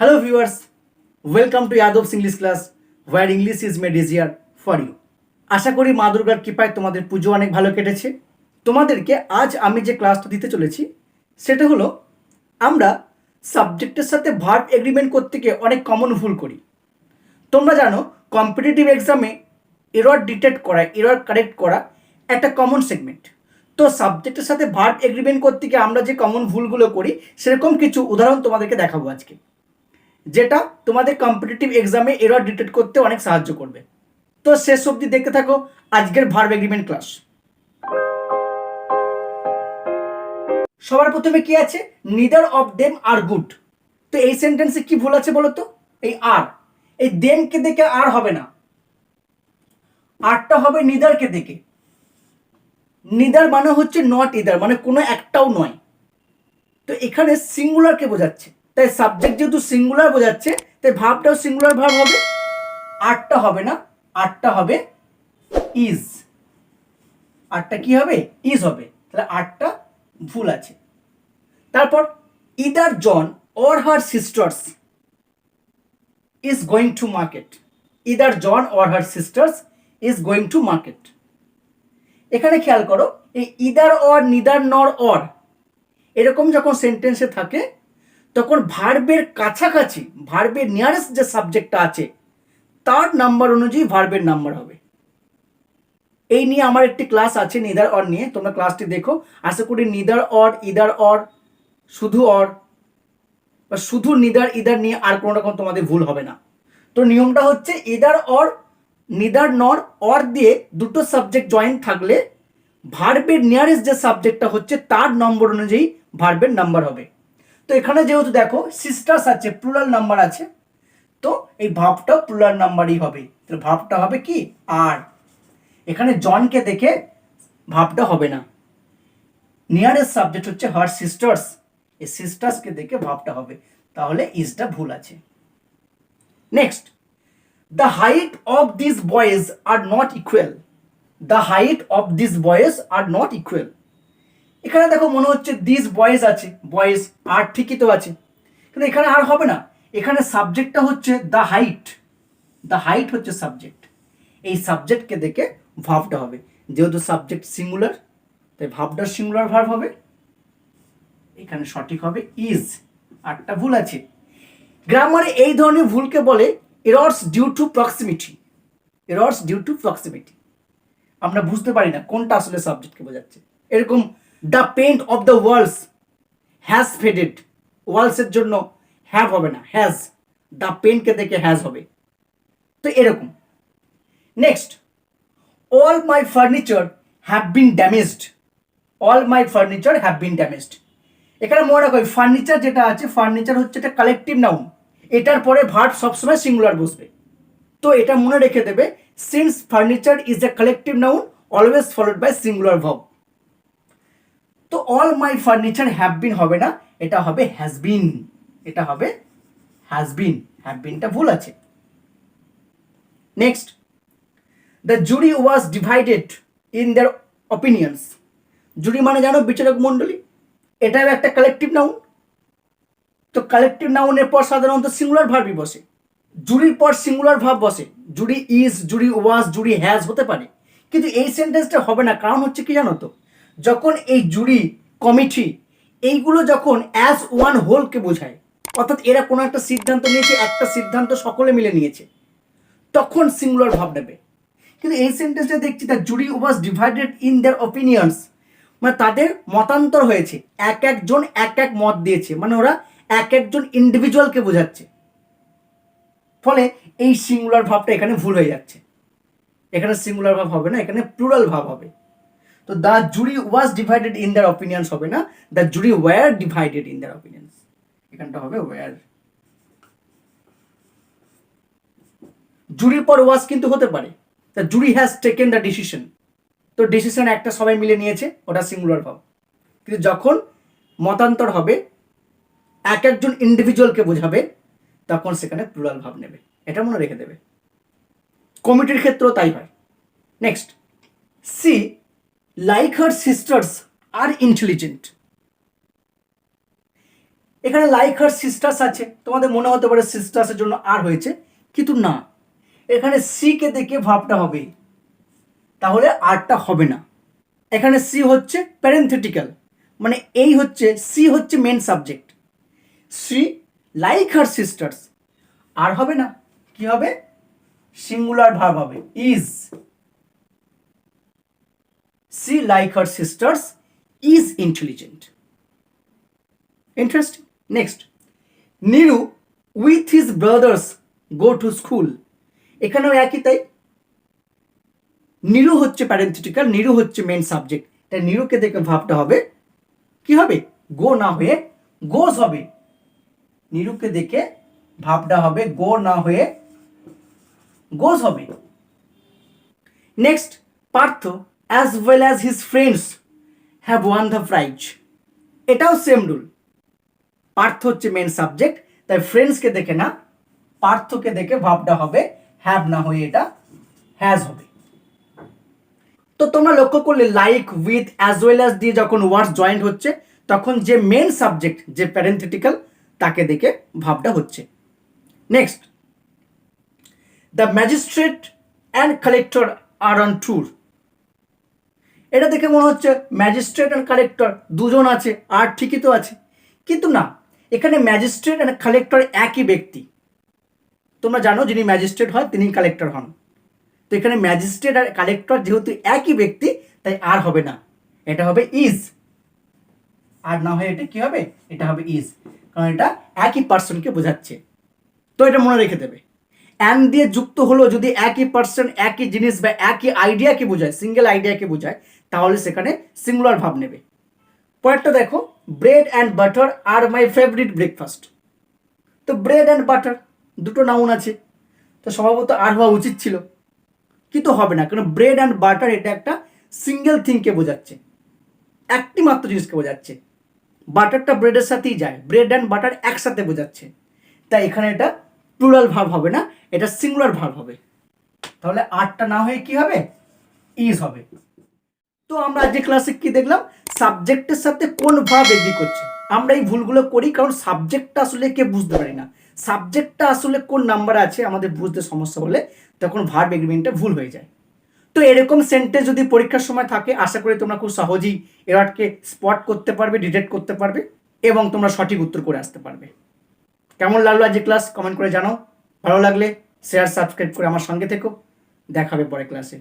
Hello viewers, welcome to Yadov's English class where English is made easier for you. আশা করি মা দুর্গার কৃপায় তোমাদের পুজো অনেক ভালো কেটেছে। তোমাদেরকে আজ আমি যে ক্লাসটা দিতে চলেছি সেটা হলো আমরা সাবজেক্টের সাথে ভার্ব এগ্রিমেন্ট করতে গিয়ে অনেক কমন ভুল করি। তোমরা জানো কম্পিটিটিভ এক্সামে এরর ডিটেক্ট করা, এরর কারেক্ট করা একটা কমন সেগমেন্ট। তো সাবজেক্টের সাথে ভার্ব এগ্রিমেন্ট করতে গিয়ে আমরা যে কমন ভুলগুলো করি সেরকম কিছু উদাহরণ তোমাদেরকে দেখাবো আজকে, যেটা তোমাদের কম্পিটিটিভ এক্সামে এরর ডিটেক্ট করতে অনেক সাহায্য করবে। তো শেষ অবধি দেখতে থাকো আজকের ভার্ব এগ্রিমেন্ট ক্লাস। সবার প্রথমে কি আছে? Neither of them are good. তো এই সেন্টেন্সে কি ভুল আছে বলো তো? এই আর, এই দেম কে দেখে আর হবে না, আরটা হবে নিদার কে দেখে। নিদার মানে হচ্ছে নট ইদার, মানে কোনো একটাও নয়। তো এখানে সিঙ্গুলার কে বোঝাচ্ছে, তাই সাবজেক্ট যেহেতু সিঙ্গুলার বোঝাচ্ছে তাই ভার্বটাও সিঙ্গুলার ভার্ব হবে। আরটা হবে না, আরটা হবে ইজ। আরটা কি হবে? ইজ হবে। তাহলে আরটা ভুল আছে। তারপর either John or her sisters is going to market. Either John or her sisters is going to market. এখানে খেয়াল করো, এই either or, neither, nor, or এরকম যখন সেন্টেন্সে থাকে তখন ভার্বের কাছাকাছি, ভার্বের নিয়ারেস্ট যে সাবজেক্টটা আছে তার নাম্বার অনুযায়ী ভার্বের নাম্বার হবে। এই নিয়ে আমার একটি ক্লাস আছে নিদার অর নিয়ে, তোমরা ক্লাসটি দেখো। আশা করি নিদার অর, ইদার অর, শুধু অর বা শুধু নিদার ইদার নিয়ে আর কোনো রকম তোমাদের ভুল হবে না। তো নিয়মটা হচ্ছে either or, neither, nor, or দিয়ে দুটো সাবজেক্ট জয়েন্ট থাকলে ভার্বের নিয়ারেস্ট যে সাবজেক্টটা হচ্ছে তার নম্বর অনুযায়ী ভার্বের নাম্বার হবে। তো এখানে যেহেতু দেখো সিস্টার্স আছে, প্লুরাল নাম্বার আছে, তো এই ভার্বটাও প্লুরাল নাম্বারই হবে। তাহলে ভার্বটা হবে কি? আর। এখানে জনকে দেখে ভার্বটা হবে না, নিয়ারেস্ট সাবজেক্ট হচ্ছে হার সিস্টার্স, এই সিস্টার্সকে দেখে ভার্বটা হবে। তাহলে ইজটা ভুল আছে। Next, the height of this boys are not equal. The height of this boys are not equal. এখানে দেখো মনে হচ্ছে দিস বয়েজ আছে, বয়েজ আর ঠিকই তো আছে, কিন্তু এখানে আর হবে না। এখানে সাবজেক্টটা হচ্ছে দ্য হাইট, দ্য হাইট হচ্ছে সাবজেক্ট, এই সাবজেক্টকে দেখে ভার্বটা হবে। যেহেতু সাবজেক্ট সিঙ্গুলার তাই ভার্বটার সিঙ্গুলার ভার্ব হবে। এখানে সঠিক হবে ইজ, আরটা ভুল আছে। গ্রামারে এই ধরনের ভুলকে বলে errors due to proximity. Errors due to proximity, আমরা বুঝতে পারি না কোনটা আসলে সাবজেক্টকে বোঝাচ্ছে। এরকম the paint of the walls has faded, ওয়ালসের জন্য হ্যাভ হবে না, হ্যাজ। দ্য পেইন্টকে দেখে হ্যাজ হবে। তো এরকম। Next, all my furniture have been damaged. All my furniture have been damaged. এখানে মনে রাখো ফার্নিচার যেটা আছে, ফার্নিচার হচ্ছে একটা কালেকটিভ নাউন, এটার পরে ভার্ব সবসময় সিঙ্গুলার বসবে। তো এটা মনে রেখে দেবে, since furniture is a collective noun always followed by singular verb. তো all my furniture have been হবে না, এটা হবে হ্যাজ বিন। এটা হবে হ্যাজ বিন, হ্যাভ বিনটা ভুল আছে। Next, the jury was divided in their opinions. Jury মানে জানো বিচারক মণ্ডলী, এটাও একটা কালেকটিভ নাউন। তো কালেকটিভ নাউনের পর সাধারণত সিঙ্গুলার ভার্বই বসে, জুরির পর সিঙ্গুলার ভার্ব বসে। জুরি is, jury was, jury has হতে পারে, কিন্তু এই সেন্টেন্সটা হবে না। কারণ হচ্ছে কি জানো তো, যখন এই জুরি, কমিটি এইগুলো যখন অ্যাজ ওয়ান হোলকে বোঝায়, অর্থাৎ এরা কোনো একটা সিদ্ধান্ত নিয়েছে, একটা সিদ্ধান্ত সকলে মিলে নিয়েছে, তখন সিঙ্গুলার ভাব নেবে। কিন্তু এই সেন্টেন্সটা দেখছি the jury was divided in their opinions, মানে তাদের মতান্তর হয়েছে, এক একজন এক এক মত দিয়েছে, মানে ওরা এক একজন ইন্ডিভিজুয়ালকে বোঝাচ্ছে। ফলে এই সিঙ্গুলার ভাবটা এখানে ভুল হয়ে যাচ্ছে। এখানে সিঙ্গুলার ভাব হবে না, এখানে প্লুরাল ভাব হবে। তো the jury was divided in their opinions হবে না, the jury were divided in their opinions. এখানটা হবে ওয়্যার। জুরির পর ওয়াজ কিন্তু হতে পারে, the jury has taken the decision. তো ডিসিশন একটা সবাই মিলে নিয়েছে, ওটা সিঙ্গুলার ভাব। কিন্তু যখন মতান্তর হবে, এক একজন ইন্ডিভিজুয়ালকে বোঝাবে, তখন সেখানে প্লুরাল ভাব নেবে। এটা মনে রেখে দেবে। কমিটির ক্ষেত্রেও তাই হয়। Next, she like her sisters are intelligent. এখানে লাইক হার সিস্টার্স আছে, তোমাদের মনে হতে পারে সিস্টার্সের জন্য আর হয়েছে, কিন্তু না, এখানে সি কে দেখে ভাবটা হবে, তাহলে আরটা হবে না। এখানে সি হচ্ছে প্যারেন্থেটিক্যাল, মানে এই হচ্ছে সি হচ্ছে main subject, she like her sisters, are হবে না, কি হবে, সিঙ্গুলার ভার্ব হবে is. She like her sisters is intelligent. Interesting. Next, Niru with his brothers go to school, এখানেও একই তাই, নিরু হচ্ছে প্যারেন্থেটিক্যাল, নিরু হচ্ছে মেন সাবজেক্ট, তাই নিরুকে দেখে ভাবটা হবে কি হবে, গো না হয়ে গোজ হবে। নিরুকে দেখে ভাবটা হবে গো না হয়ে গোজ হবে। Next, Partha as well as his friends have one the prize, এটাও সেম রুল, পার্থ হচ্ছে মেন সাবজেক্ট, তাই ফ্রেন্ডসকে দেখে না, পার্থকে দেখে ভাবটা হবে হ্যাভ না হয়ে এটা হ্যাজ হবে। তো তোমরা লক্ষ্য করলে like with as well as দিয়ে যখন ওয়ার্ডস জয়েন্ট হচ্ছে তখন যে মেন সাবজেক্ট যে প্যারেন্থেটিক্যাল তাকে দেখে ভাবটা হচ্ছে। Next, the magistrate and collector are on tour, এটা দেখে মনে হচ্ছে ম্যাজিস্ট্রেট অ্যান্ড কালেক্টর দুজন আছে, আর ঠিকই তো আছে, কিন্তু না, এখানে ম্যাজিস্ট্রেট অ্যান্ড কালেক্টর একই ব্যক্তি, তোমরা জানো যিনি ম্যাজিস্ট্রেট হয় তিনি কালেক্টর হন, তো এখানে ম্যাজিস্ট্রেট আর কালেক্টর যেহেতু একই ব্যক্তি তাই আর হবে না, এটা হবে ইজ, আর না হয়ে এটা কি হবে, এটা হবে ইজ, কারণ এটা একই পার্সনকে বোঝাচ্ছে, তো এটা মনে রেখে দেবে। অ্যান্ড দিয়ে যুক্ত হলো যদি একই পার্সন একই জিনিস বা একই আইডিয়াকে বোঝায়, সিঙ্গেল আইডিয়াকে বোঝায়, তাহলে সেখানে সিঙ্গুলার ভাব নেবে। পরেরটা দেখো, bread and butter are my favourite breakfast, তো ব্রেড অ্যান্ড বাটার দুটো নাউন আছে, তো স্বভাবত আর হওয়া উচিত ছিল, কিন্তু হবে না, কারণ ব্রেড অ্যান্ড বাটার এটা একটা সিঙ্গেল থিংকে বোঝাচ্ছে, একটি মাত্র জিনিসকে বোঝাচ্ছে, বাটারটা ব্রেডের সাথেই যায়, ব্রেড অ্যান্ড বাটার একসাথে বোঝাচ্ছে, তাই এখানে এটা প্লুরাল ভার্ব হবে না, এটা সিঙ্গুলার ভার্ব হবে, তাহলে আরটা না হয়ে কি হবে, ইজ হবে। তো আমরা আজকে ক্লাসে কি দেখলাম, সাবজেক্টের সাথে কোন ভার্ব এগ্রি করছে, আমরা এই ভুলগুলো করি কারণ সাবজেক্টটা আসলে কে বুঝতে পারি না, সাবজেক্টটা আসলে কোন নাম্বার আছে আমাদের বুঝতে সমস্যা হলে তখন ভার্ব এগ্রিমেন্টটা ভুল হয়ে যায়। তো এরকম সেন্টেন্স যদি পরীক্ষার সময় থাকে আশা করি তোমরা খুব সহজেই এররকে স্পট করতে পারবে, ডিটেক্ট করতে পারবে এবং তোমরা সঠিক উত্তর করে আসতে পারবে। কেমন লাগলো আজকে ক্লাস কমেন্ট করে জানাও, ভালো লাগলে শেয়ার সাবস্ক্রাইব করে আমার সঙ্গে থেকো, দেখা হবে পরের ক্লাসে।